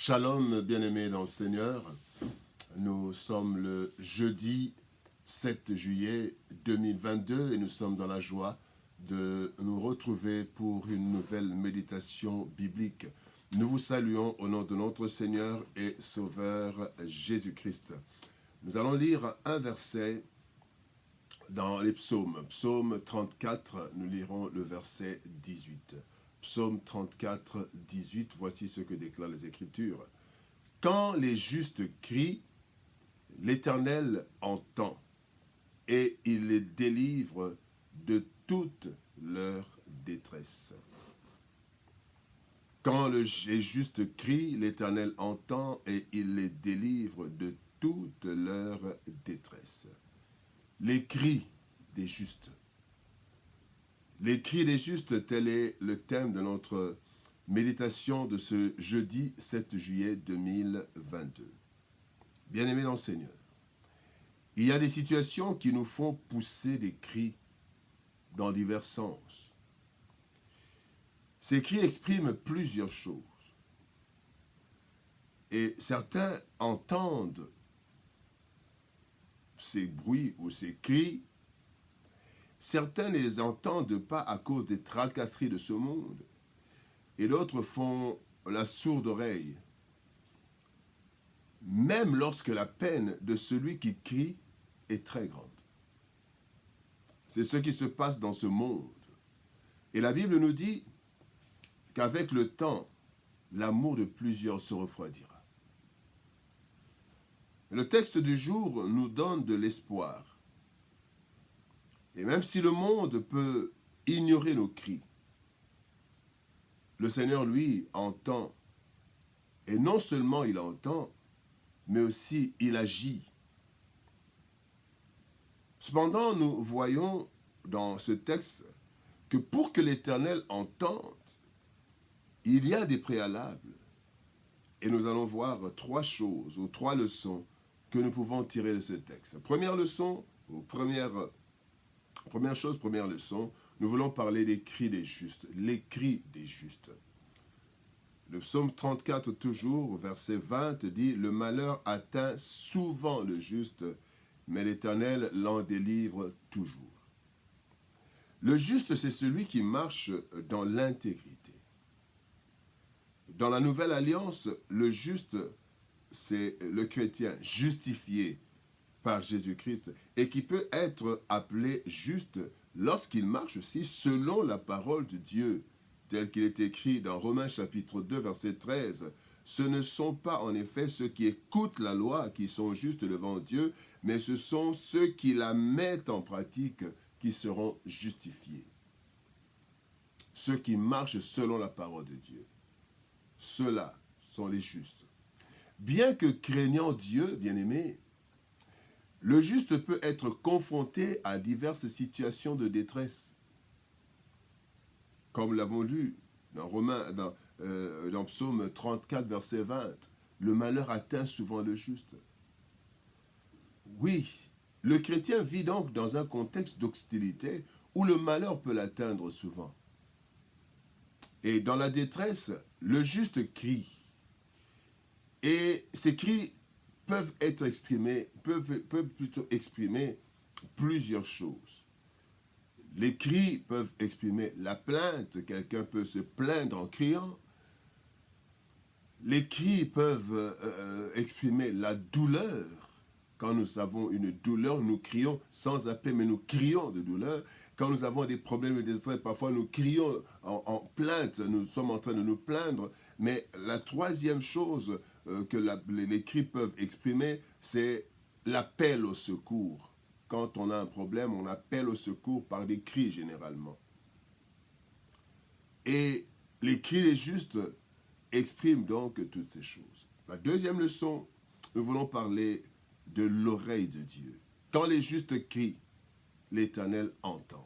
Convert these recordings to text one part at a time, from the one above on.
Shalom, bien-aimés dans le Seigneur. Nous sommes le jeudi 7 juillet 2022 et nous sommes dans la joie de nous retrouver pour une nouvelle méditation biblique. Nous vous saluons au nom de notre Seigneur et Sauveur Jésus-Christ. Nous allons lire un verset dans les psaumes. Psaume 34, nous lirons le verset 18. Psaume 34, 18, voici ce que déclarent les Écritures. « Quand les justes crient, l'Éternel entend, et il les délivre de toute leur détresse. » Quand les justes crient, l'Éternel entend, et il les délivre de toute leur détresse. Les cris des justes. Les cris des justes, tel est le thème de notre méditation de ce jeudi 7 juillet 2022. Bien-aimés dans le Seigneur, il y a des situations qui nous font pousser des cris dans divers sens. Ces cris expriment plusieurs choses. Et certains entendent ces bruits ou ces cris. Certains ne les entendent pas à cause des tracasseries de ce monde, et d'autres font la sourde oreille, même lorsque la peine de celui qui crie est très grande. C'est ce qui se passe dans ce monde. Et la Bible nous dit qu'avec le temps, l'amour de plusieurs se refroidira. Le texte du jour nous donne de l'espoir. Et même si le monde peut ignorer nos cris, le Seigneur, lui, entend. Et non seulement il entend, mais aussi il agit. Cependant, nous voyons dans ce texte que pour que l'Éternel entende, il y a des préalables. Et nous allons voir trois choses ou trois leçons que nous pouvons tirer de ce texte. Première leçon, ou première leçon, nous voulons parler des cris des justes, les cris des justes. Le psaume 34, toujours, verset 20, dit « Le malheur atteint souvent le juste, mais l'Éternel l'en délivre toujours. » Le juste, c'est celui qui marche dans l'intégrité. Dans la Nouvelle Alliance, le juste, c'est le chrétien justifié par Jésus-Christ et qui peut être appelé juste lorsqu'il marche aussi selon la parole de Dieu, tel qu'il est écrit dans Romains chapitre 2, verset 13. « Ce ne sont pas en effet ceux qui écoutent la loi qui sont justes devant Dieu, mais ce sont ceux qui la mettent en pratique qui seront justifiés. » Ceux qui marchent selon la parole de Dieu. Ceux-là sont les justes. Bien que craignant Dieu, bien-aimés, le juste peut être confronté à diverses situations de détresse. Comme nous l'avons lu dans Psaume 34, verset 20, le malheur atteint souvent le juste. Oui, le chrétien vit donc dans un contexte d'hostilité où le malheur peut l'atteindre souvent. Et dans la détresse, le juste crie. Et ces cris peuvent plutôt exprimer plusieurs choses. Les cris peuvent exprimer la plainte, quelqu'un peut se plaindre en criant. Les cris peuvent exprimer la douleur. Quand nous avons une douleur, nous crions sans appeler, mais nous crions de douleur. Quand nous avons des problèmes de stress, parfois nous crions en plainte, nous sommes en train de nous plaindre. Mais la troisième chose que les cris peuvent exprimer, c'est l'appel au secours. Quand on a un problème, on appelle au secours par des cris généralement. Et les cris des justes expriment donc toutes ces choses. La deuxième leçon, nous voulons parler de l'oreille de Dieu. Quand les justes crient, l'Éternel entend.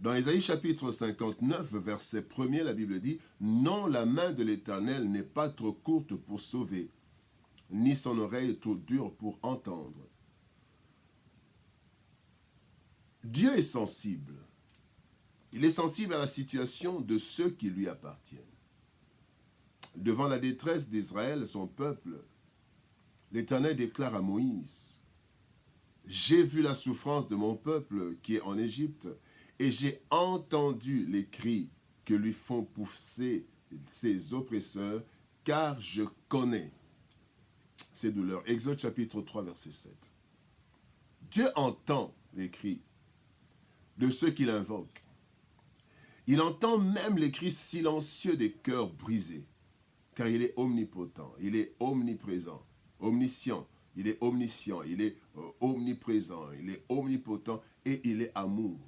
Dans Ésaïe chapitre 59, verset 1er, la Bible dit « Non, la main de l'Éternel n'est pas trop courte pour sauver, ni son oreille trop dure pour entendre. » Dieu est sensible. Il est sensible à la situation de ceux qui lui appartiennent. devant la détresse d'Israël, son peuple, l'Éternel déclare à Moïse, « J'ai vu la souffrance de mon peuple qui est en Égypte, et j'ai entendu les cris que lui font pousser ses oppresseurs, car je connais ses douleurs. » Exode chapitre 3, verset 7. Dieu entend les cris de ceux qui l'invoquent. Il entend même les cris silencieux des cœurs brisés, car il est omnipotent, il est omniprésent, omniscient, il est omniscient, il est omniprésent, il est omnipotent et il est amour.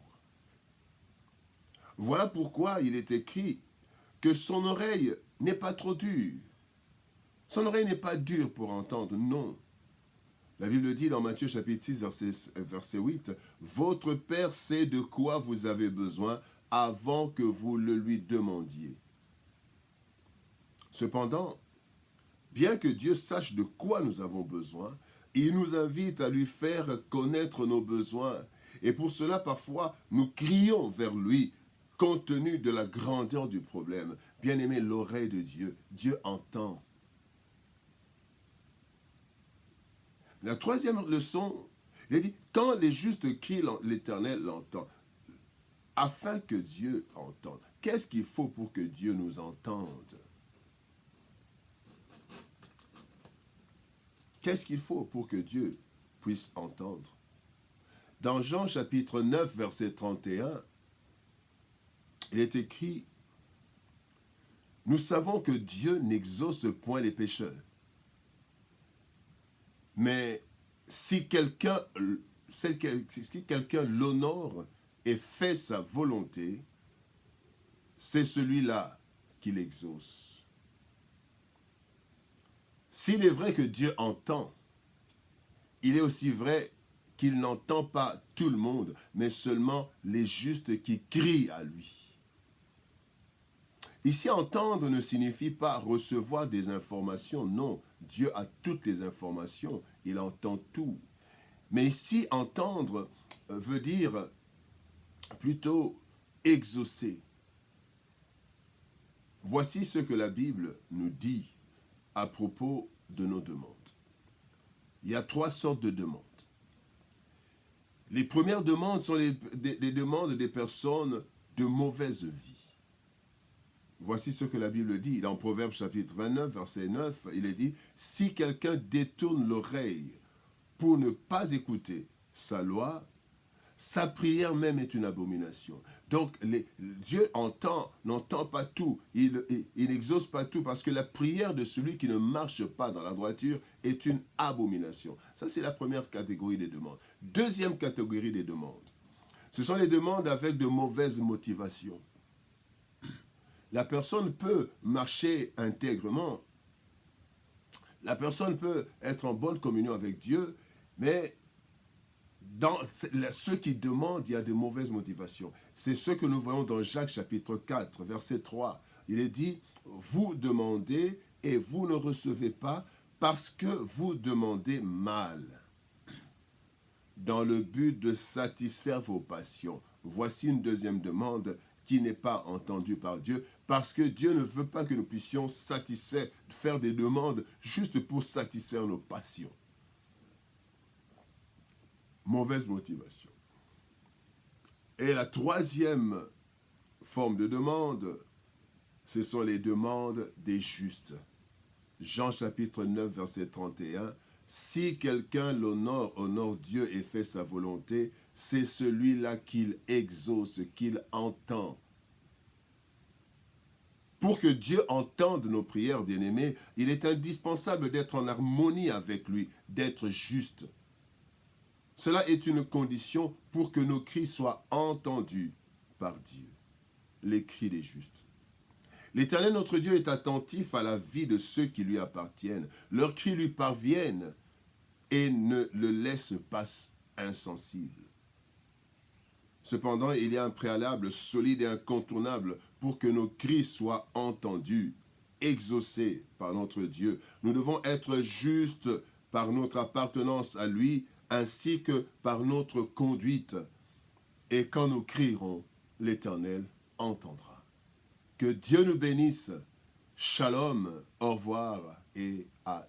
Voilà pourquoi il est écrit que son oreille n'est pas trop dure. Son oreille n'est pas dure pour entendre, non. La Bible dit dans Matthieu chapitre 6, verset 8, « Votre Père sait de quoi vous avez besoin avant que vous le lui demandiez. » Cependant, bien que Dieu sache de quoi nous avons besoin, il nous invite à lui faire connaître nos besoins. Et pour cela, parfois, nous crions vers lui, compte tenu de la grandeur du problème. Bien-aimé, l'oreille de Dieu, Dieu entend. La troisième leçon, il a dit, quand les justes crient, l'Éternel l'entend. Afin que Dieu entende. Qu'est-ce qu'il faut pour que Dieu nous entende? Qu'est-ce qu'il faut pour que Dieu puisse entendre? Dans Jean chapitre 9, verset 31, il est écrit, « Nous savons que Dieu n'exauce point les pécheurs. Mais si quelqu'un l'honore et fait sa volonté, c'est celui-là qui l'exauce. » S'il est vrai que Dieu entend, il est aussi vrai qu'il n'entend pas tout le monde, mais seulement les justes qui crient à lui. Ici, entendre ne signifie pas recevoir des informations, non. Dieu a toutes les informations, il entend tout. Mais ici, entendre veut dire plutôt exaucer. Voici ce que la Bible nous dit à propos de nos demandes. Il y a 3 sortes de demandes. Les premières demandes sont des demandes des personnes de mauvaise vie. Voici ce que la Bible dit. Dans Proverbe chapitre 29, verset 9, il est dit, « Si quelqu'un détourne l'oreille pour ne pas écouter sa loi, sa prière même est une abomination. » Donc, Dieu n'entend pas tout, il n'exauce pas tout, parce que la prière de celui qui ne marche pas dans la droiture est une abomination. Ça, c'est la première catégorie des demandes. Deuxième catégorie des demandes, ce sont les demandes avec de mauvaises motivations. La personne peut marcher intègrement, la personne peut être en bonne communion avec Dieu, mais dans ceux qui demandent, il y a de mauvaises motivations. C'est ce que nous voyons dans Jacques chapitre 4, verset 3. Il est dit, « Vous demandez et vous ne recevez pas parce que vous demandez mal, dans le but de satisfaire vos passions. » Voici une deuxième demande qui n'est pas entendue par Dieu, parce que Dieu ne veut pas que nous puissions faire des demandes juste pour satisfaire nos passions. Mauvaise motivation. Et la troisième forme de demande, ce sont les demandes des justes. Jean chapitre 9, verset 31, « Si quelqu'un l'honore, honore Dieu et fait sa volonté, c'est celui-là qu'il exauce, qu'il entend. » Pour que Dieu entende nos prières, bien-aimés, il est indispensable d'être en harmonie avec lui, d'être juste. Cela est une condition pour que nos cris soient entendus par Dieu, les cris des justes. L'Éternel, notre Dieu, est attentif à la vie de ceux qui lui appartiennent. Leurs cris lui parviennent et ne le laissent pas insensible. Cependant, il y a un préalable solide et incontournable pour que nos cris soient entendus, exaucés par notre Dieu. Nous devons être justes par notre appartenance à lui, ainsi que par notre conduite. Et quand nous crierons, l'Éternel entendra. Que Dieu nous bénisse Shalom, au revoir et à